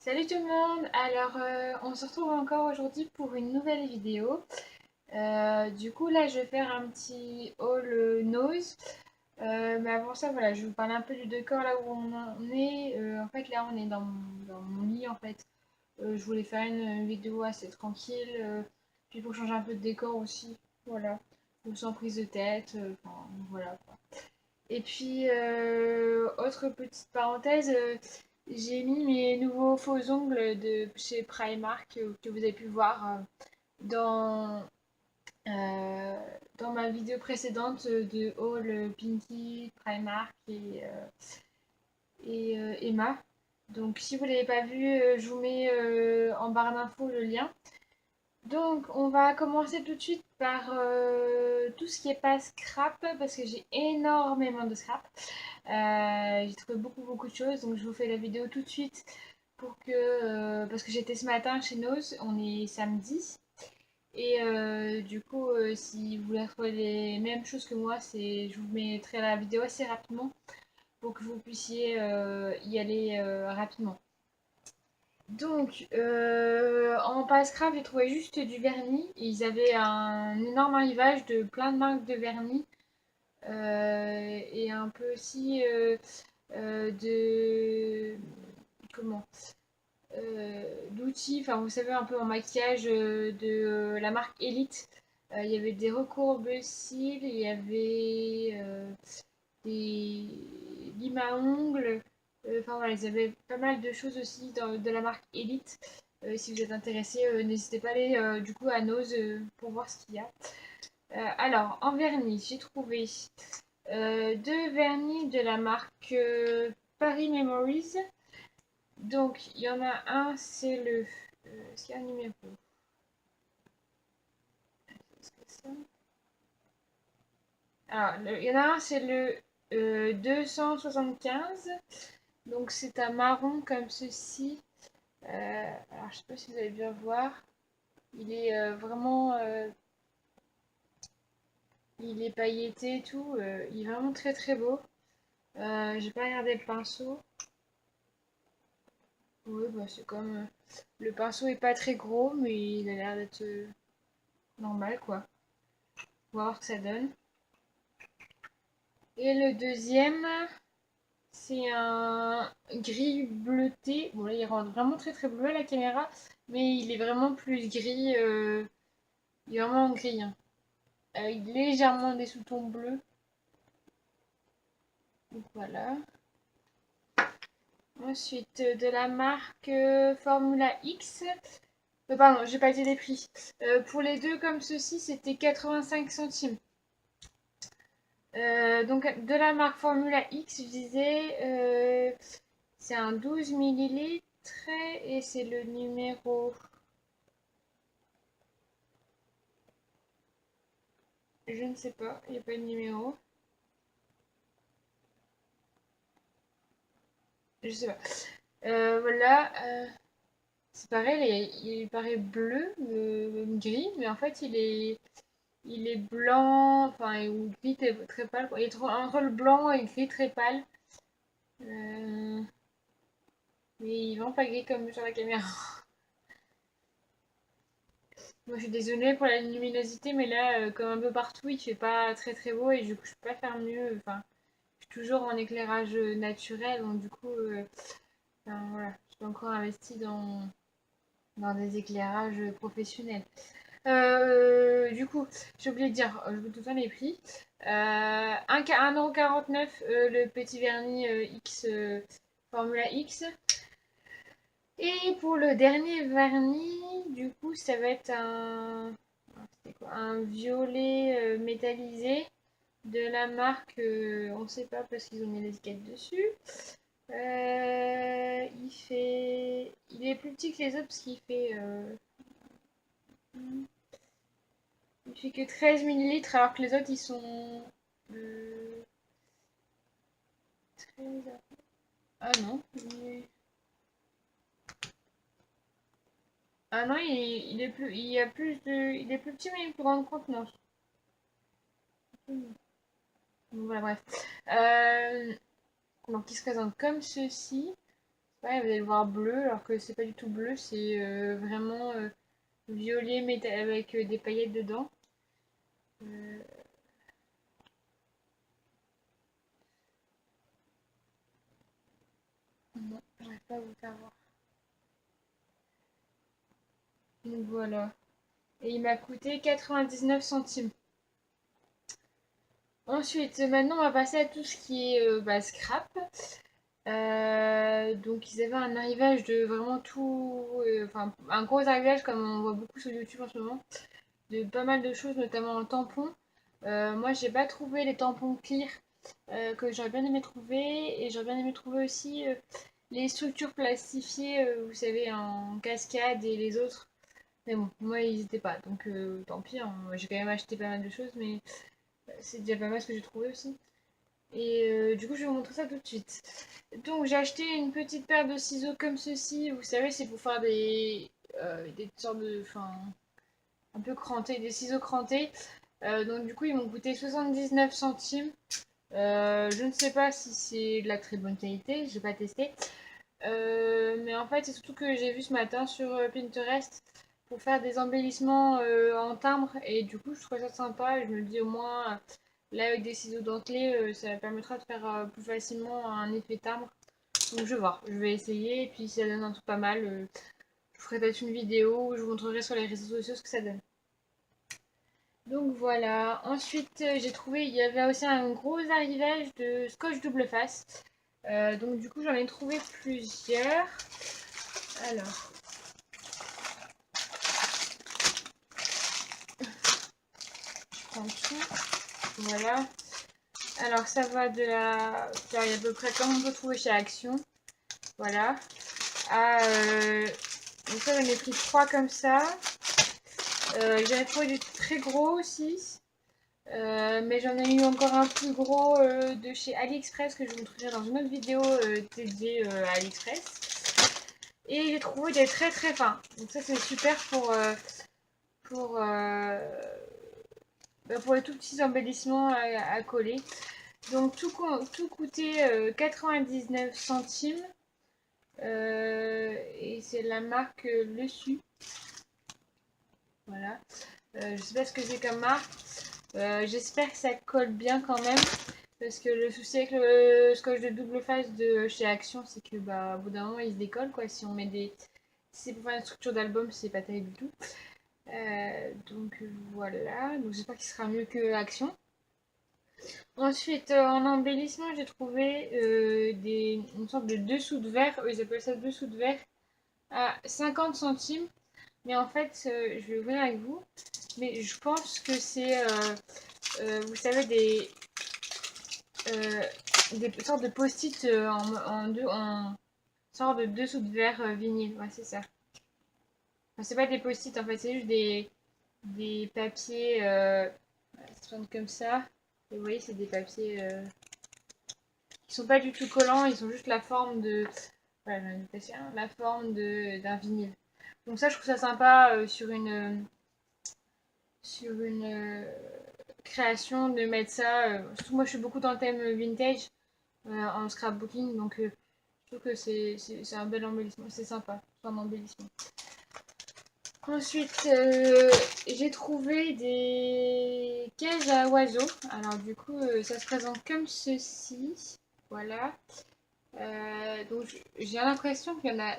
Salut tout le monde! Alors, on se retrouve encore aujourd'hui pour une nouvelle vidéo. Du coup, là, je vais faire un petit haul nose. Mais avant ça, voilà, je vais vous parler un peu du décor là où on en est. En fait, là, on est dans mon lit, en fait. Je voulais faire une vidéo assez tranquille. Puis pour changer un peu de décor aussi. Voilà. Donc, sans prise de tête. Enfin, voilà, quoi. Et puis, autre petite parenthèse, j'ai mis mes nouveaux faux ongles de chez Primark que vous avez pu voir dans, euh, dans ma vidéo précédente de haul Pinky, Primark et Emma. Donc, si vous ne l'avez pas vu, je vous mets en barre d'infos le lien. Donc, on va commencer tout de suite par tout ce qui est pas scrap, parce que j'ai énormément de scrap. J'ai trouvé beaucoup de choses, donc je vous fais la vidéo tout de suite parce que j'étais ce matin chez Nose, on est samedi. Et du coup, si vous voulez retrouver les mêmes choses que moi, je vous mettrai la vidéo assez rapidement pour que vous puissiez y aller rapidement. Donc, en Passcraft, j'ai trouvé juste du vernis. Ils avaient un énorme arrivage de plein de marques de vernis. Et un peu aussi de... Comment d'outils, enfin vous savez un peu en maquillage de la marque Elite. Il y avait des recourbe-cils, il y avait des limes à ongles. Enfin voilà, ils avaient pas mal de choses aussi de la marque Elite. Si vous êtes intéressé, n'hésitez pas à aller du coup à Nose pour voir ce qu'il y a. Alors, en vernis, j'ai trouvé deux vernis de la marque Paris Memories. Donc, il y en a un, c'est le... Est-ce qu'il y a un numéro? Est-ce que ça... Alors, il y en a un, c'est le 275. Donc, c'est un marron comme ceci. Alors, je sais pas si vous allez bien voir. Il est vraiment... il est pailleté et tout. Il est vraiment très beau. J'ai pas regardé le pinceau. Oui, bah, c'est comme... le pinceau est pas très gros, mais il a l'air d'être normal, quoi. On va voir ce que ça donne. Et le deuxième, c'est un gris bleuté. Bon, là, il rend vraiment très bleu à la caméra, mais il est vraiment plus gris. Il est vraiment gris, hein, avec légèrement des sous-tons bleus. Donc voilà. Ensuite, de la marque Formula X. Pardon, j'ai pas dit les prix. Pour les deux comme ceci, c'était 85 centimes. Donc de la marque Formula X, je disais, c'est un 12 millilitres et c'est le numéro... Je ne sais pas, il n'y a pas de numéro. Je sais pas. Voilà, c'est pareil, il paraît bleu, gris, mais en fait il est blanc, enfin, ou gris très pâle, quoi. Il est entre le blanc et le gris très pâle. Euh, mais il est vraiment pas gris comme sur la caméra. Moi, je suis désolée pour la luminosité, mais là, comme un peu partout, il fait pas très beau et du coup, je peux pas faire mieux. Enfin, je suis toujours en éclairage naturel, donc du coup, enfin, voilà, je suis encore investie dans des éclairages professionnels. Du coup, j'ai oublié de dire, je vous donne les prix. 1,49€ le petit vernis X Formula X. Et pour le dernier vernis, du coup, ça va être un violet métallisé de la marque, on ne sait pas parce qu'ils ont mis l'étiquette dessus. Il est plus petit que les autres parce il fait que 13 millilitres alors que les autres ils sont euh, 13. Ah non, ah non, il est plus, il y a plus de, il est plus petit mais une plus grande contenance. Voilà, bref. Donc, il se présente comme ceci. Ouais, vous allez le voir bleu, alors que c'est pas du tout bleu, c'est vraiment violet avec des paillettes dedans. Euh, non, j'arrive pas à vous faire voir. Donc voilà. Et il m'a coûté 99 centimes. Ensuite, maintenant, on va passer à tout ce qui est scrap. Donc, ils avaient un arrivage de vraiment tout, enfin, un gros arrivage comme on voit beaucoup sur YouTube en ce moment, de pas mal de choses, notamment en tampons. Moi, j'ai pas trouvé les tampons clear que j'aurais bien aimé trouver, et j'aurais bien aimé trouver aussi les structures plastifiées, vous savez, en cascade et les autres. Mais bon, moi, ils étaient pas, donc tant pis, hein. J'ai quand même acheté pas mal de choses, mais c'est déjà pas mal ce que j'ai trouvé aussi. Et du coup, je vais vous montrer ça tout de suite. Donc, j'ai acheté une petite paire de ciseaux comme ceci. Vous savez, c'est pour faire des sortes de. Enfin, un peu crantés, des ciseaux crantés. Donc, du coup, ils m'ont coûté 79 centimes. Je ne sais pas si c'est de la très bonne qualité, je n'ai pas testé. Mais en fait, c'est surtout que j'ai vu ce matin sur Pinterest pour faire des embellissements en timbre. Et du coup, je trouve ça sympa. Et je me dis au moins, là, avec des ciseaux dentelés, ça permettra de faire plus facilement un effet timbre. Donc, je vais voir. Je vais essayer. Et puis, si ça donne un truc pas mal, je ferai peut-être une vidéo où je vous montrerai sur les réseaux sociaux ce que ça donne. Donc voilà. Ensuite, j'ai trouvé, il y avait aussi un gros arrivage de scotch double face. Donc du coup, j'en ai trouvé plusieurs. Alors, je prends tout. Voilà. Alors, ça va de la taille à peu près comme on peut trouver chez Action. Voilà. À, donc ça, j'en ai pris 3 comme ça. J'en ai trouvé des très gros aussi. Mais j'en ai eu encore un plus gros de chez AliExpress que je vous montrerai dans une autre vidéo dédiée à AliExpress. Et j'ai trouvé des très très fins. Donc ça c'est super pour, euh, pour les tout petits embellissements à coller. Donc tout coûtait 99 centimes. Et c'est la marque Le Su. Voilà. Je sais pas ce que c'est comme marque. J'espère que ça colle bien quand même. Parce que le souci avec le scotch de double face de chez Action, c'est que bah, au bout d'un moment il se décolle quoi. Si on met des. Si c'est pour faire une structure d'album, c'est pas terrible du tout. Donc voilà. Donc j'espère qu'il sera mieux que Action. Ensuite, en embellissement, j'ai trouvé une sorte de dessous de verre. Ils appellent ça dessous de verre à 50 centimes. Mais en fait, je vais ouvrir avec vous. Mais je pense que c'est, vous savez, euh, des sortes de post-it en sorte de dessous de verre vinyle. Ouais, c'est ça. Enfin, c'est pas des post-it, en fait, c'est juste des papiers qui sont comme ça. Et vous voyez, c'est des papiers qui sont pas du tout collants, ils sont juste la forme de. Voilà, j'en ai détaché un, la forme d'un vinyle. Donc ça, je trouve ça sympa sur une création de mettre ça. Surtout moi, je suis beaucoup dans le thème vintage en scrapbooking, donc je trouve que c'est un bel embellissement. C'est sympa, c'est un embellissement. Ensuite, j'ai trouvé des cages à oiseaux. Alors du coup, ça se présente comme ceci. Voilà. Donc j'ai l'impression qu'il y en a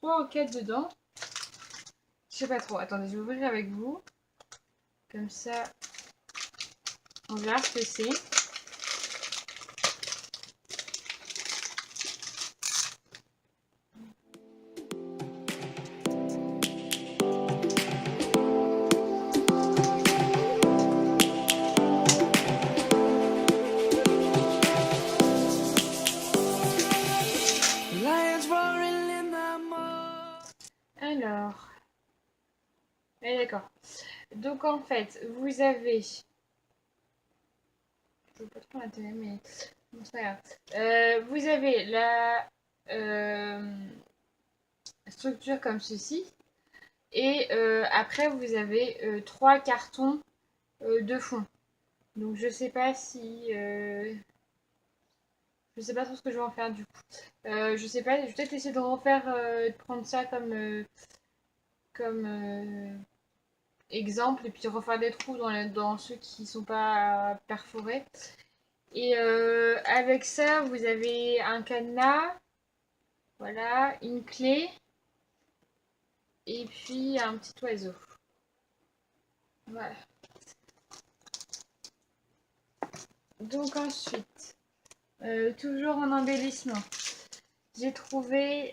3 ou 4 dedans. Je sais pas trop. Attendez, je vais ouvrir avec vous. Comme ça, on verra ce que c'est. Alors, d'accord. Donc en fait, vous avez. Je veux pas trop l'intérêt, mais bon, c'est pas grave. Vous avez la structure comme ceci. Et après, vous avez 3 cartons de fond. Donc je sais pas si Je sais pas trop ce que je vais en faire du coup. Je sais pas, je vais peut-être essayer de refaire, de prendre ça comme exemple et puis refaire des trous dans ceux qui sont pas perforés. Et avec ça, vous avez un cadenas, voilà, une clé et puis un petit oiseau. Voilà. Donc ensuite, toujours en embellissement, j'ai trouvé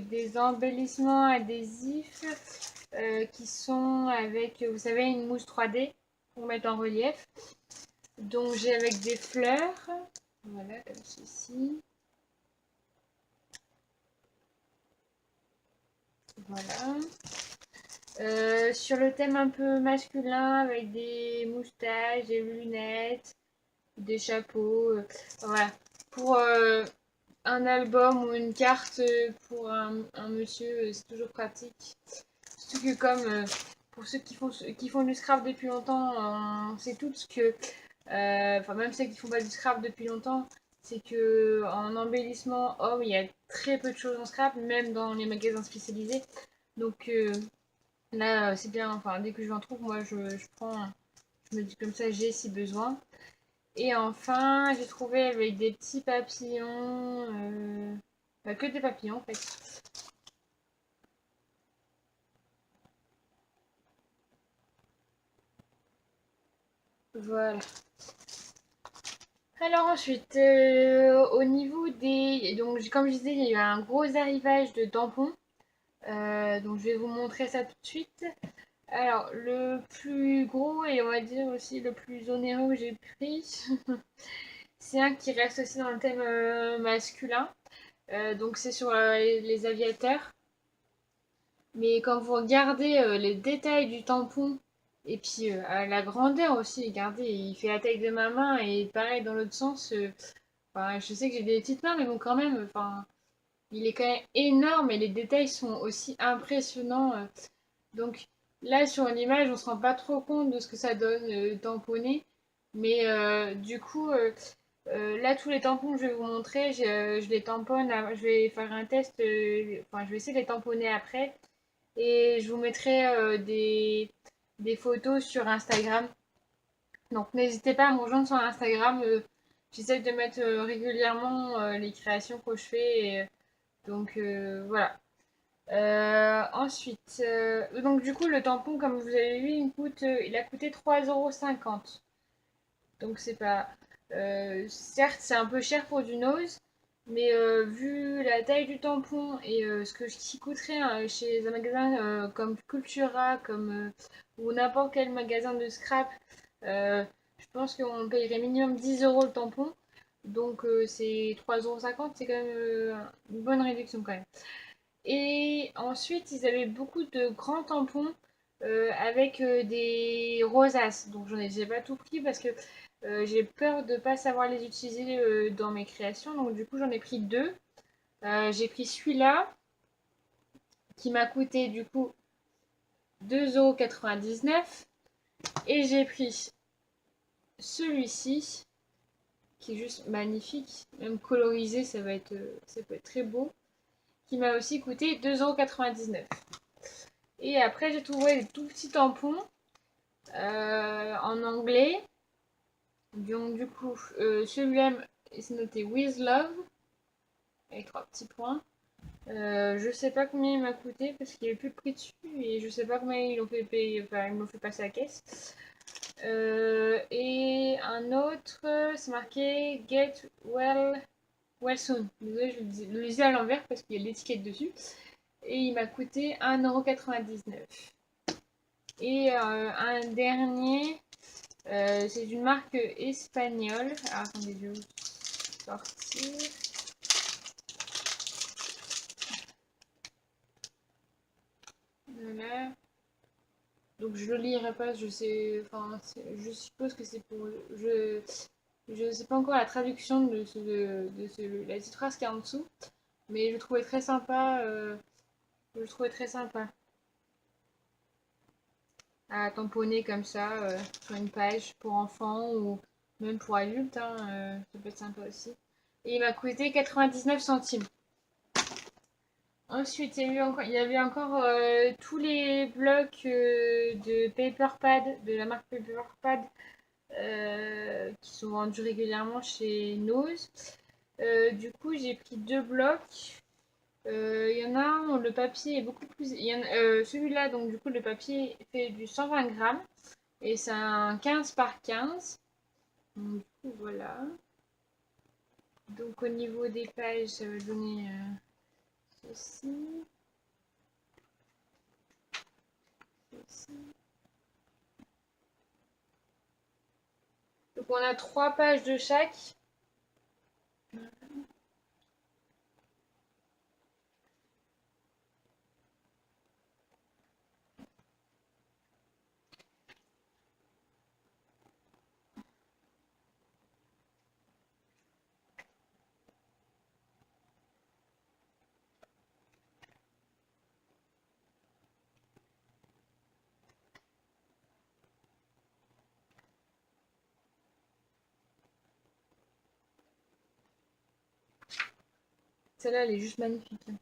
des embellissements adhésifs qui sont avec, vous savez, une mousse 3D pour mettre en relief. Donc j'ai avec des fleurs, voilà, comme ceci. Voilà. Sur le thème un peu masculin, avec des moustaches, des lunettes, des chapeaux. Voilà. Pour un album ou une carte pour un monsieur, c'est toujours pratique. Surtout que comme pour ceux qui font du scrap depuis longtemps, on sait tous que, enfin même ceux qui font pas du scrap depuis longtemps, c'est que en embellissement homme, il y a très peu de choses en scrap, même dans les magasins spécialisés. Donc là, c'est bien, enfin dès que je en trouve, moi je prends, je me dis comme ça, j'ai si besoin. Et enfin, j'ai trouvé avec des petits papillons, que des papillons en fait. Voilà. Alors ensuite, au niveau des... Donc comme je disais, il y a eu un gros arrivage de tampons. Donc je vais vous montrer ça tout de suite. Alors le plus gros et on va dire aussi le plus onéreux que j'ai pris, c'est un qui reste aussi dans le thème masculin. Donc c'est sur les aviateurs. Mais quand vous regardez les détails du tampon et puis la grandeur aussi, regardez, il fait la taille de ma main et pareil dans l'autre sens. Enfin, je sais que j'ai des petites mains, mais bon, quand même, enfin, il est quand même énorme et les détails sont aussi impressionnants. Donc là, sur l'image, on se rend pas trop compte de ce que ça donne tamponné. Mais du coup, là, tous les tampons que je vais vous montrer, je les tamponne. Je vais faire un test. Enfin, je vais essayer de les tamponner après. Et je vous mettrai des photos sur Instagram. Donc n'hésitez pas à me rejoindre sur Instagram. J'essaie de mettre régulièrement les créations que je fais. Donc voilà. Ensuite, donc du coup le tampon comme vous avez vu il a coûté 3,50 €. Donc c'est pas... certes c'est un peu cher pour du nose. Mais vu la taille du tampon et ce que qui coûterait hein, chez un magasin comme Cultura ou n'importe quel magasin de scrap, euh, je pense qu'on payerait minimum 10 € le tampon. Donc c'est 3,50 €, c'est quand même une bonne réduction quand même. Et ensuite, ils avaient beaucoup de grands tampons avec des rosaces. Donc j'ai pas tout pris parce que j'ai peur de pas savoir les utiliser dans mes créations. Donc du coup, j'en ai pris deux. J'ai pris celui-là qui m'a coûté du coup 2,99 € et j'ai pris celui-ci qui est juste magnifique, même colorisé, ça peut être très beau, qui m'a aussi coûté 2,99 €. Et après, j'ai trouvé des tout petits tampons en anglais. Donc, du coup, celui-là, c'est noté With Love, avec 3 petits points. Je sais pas combien il m'a coûté parce qu'il est plus prix dessus et je sais pas combien ils l'ont fait payer, enfin, ils m'ont fait passer à la caisse. Et un autre, c'est marqué Get Well Soon. Désolé, je le lisais à l'envers parce qu'il y a l'étiquette dessus. Et il m'a coûté 1,99 €. Et un dernier, c'est d'une marque espagnole. Alors, attendez, je vais vous sortir. Voilà. Donc je le lirai pas, je sais, enfin, je suppose que c'est pour, je sais pas encore la traduction la petite phrase qui est en dessous, mais je le trouvais très sympa, je le trouvais très sympa à tamponner comme ça sur une page pour enfants ou même pour adultes, hein, ça peut être sympa aussi. Et il m'a coûté 99 centimes. Ensuite, il y avait encore tous les blocs de Paperpad, de la marque Paperpad, qui sont vendus régulièrement chez Nose. Du coup, j'ai pris deux blocs. Il y en a un où le papier est beaucoup plus. Celui-là, donc du coup, le papier fait du 120 grammes et c'est un 15 par 15. Donc, du coup, voilà. Donc, au niveau des pages, ça va donner ceci. Ceci. Donc, on a 3 pages de chaque. Celle-là, elle est juste magnifique, hein.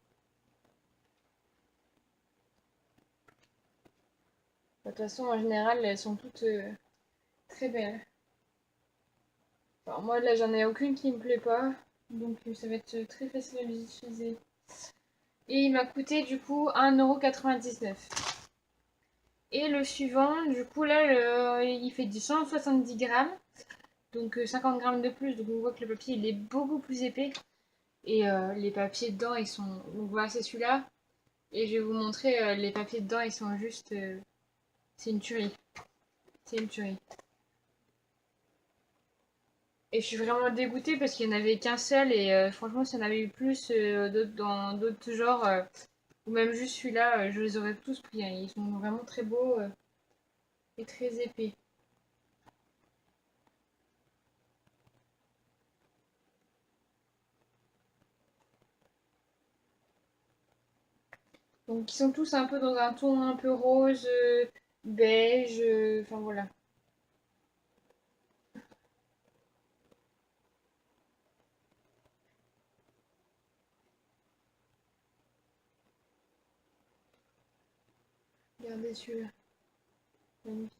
De toute façon, en général, elles sont toutes très belles. Alors, moi, là, j'en ai aucune qui me plaît pas. Donc, ça va être très facile à les utiliser. Et il m'a coûté, du coup, 1,99 €. Et le suivant, du coup, là, il fait du 170 grammes. Donc, 50 grammes de plus. Donc, on voit que le papier, il est beaucoup plus épais. Et les papiers dedans, ils sont... Donc, voilà, c'est celui-là. Et je vais vous montrer, les papiers dedans, ils sont juste... C'est une tuerie. C'est une tuerie. Et je suis vraiment dégoûtée parce qu'il n'y en avait qu'un seul et franchement, s'il y en avait eu plus dans d'autres genres, ou même juste celui-là, je les aurais tous pris, hein. Ils sont vraiment très beaux et très épais. Donc ils sont tous un peu dans un ton un peu rose, beige, enfin voilà. Regardez celui-là, magnifique.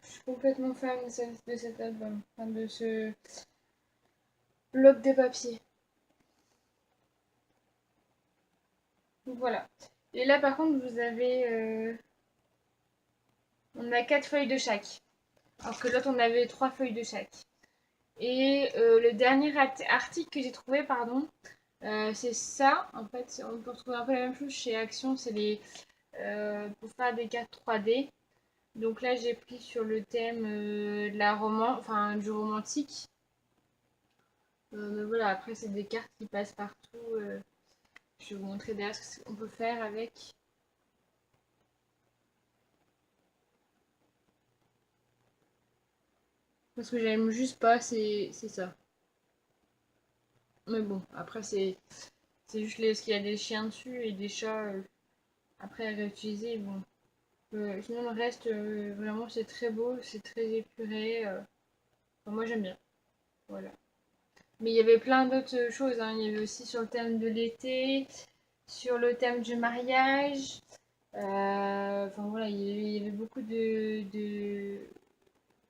Je suis complètement fan de cet album, enfin, de ce bloc de papier. Donc voilà. Et là par contre, vous avez... on a 4 feuilles de chaque. Alors que l'autre, on avait 3 feuilles de chaque. Et le dernier article que j'ai trouvé, pardon, c'est ça. En fait, on peut retrouver un peu la même chose chez Action, c'est les pour faire des cartes 3D. Donc là, j'ai pris sur le thème de la enfin du romantique. Mais voilà, après, c'est des cartes qui passent partout. Je vais vous montrer derrière ce qu'on peut faire avec. Parce que j'aime juste pas, c'est ça. Mais bon, après, c'est juste parce qu'il y a des chiens dessus et des chats après à réutiliser. Bon. Sinon, le reste, vraiment, c'est très beau, c'est très épuré. Enfin, moi, j'aime bien. Voilà. Mais il y avait plein d'autres choses, hein. Il y avait aussi sur le thème de l'été, sur le thème du mariage. Enfin voilà, il y avait beaucoup de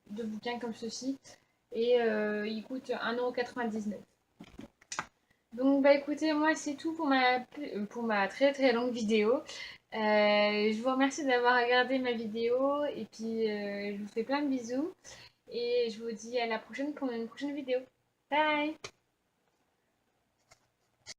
bouquins comme ceci. Et il coûte 1,99 €. Donc bah écoutez, moi c'est tout pour ma très très longue vidéo. Je vous remercie d'avoir regardé ma vidéo et puis je vous fais plein de bisous et je vous dis à la prochaine pour une prochaine vidéo. Bye!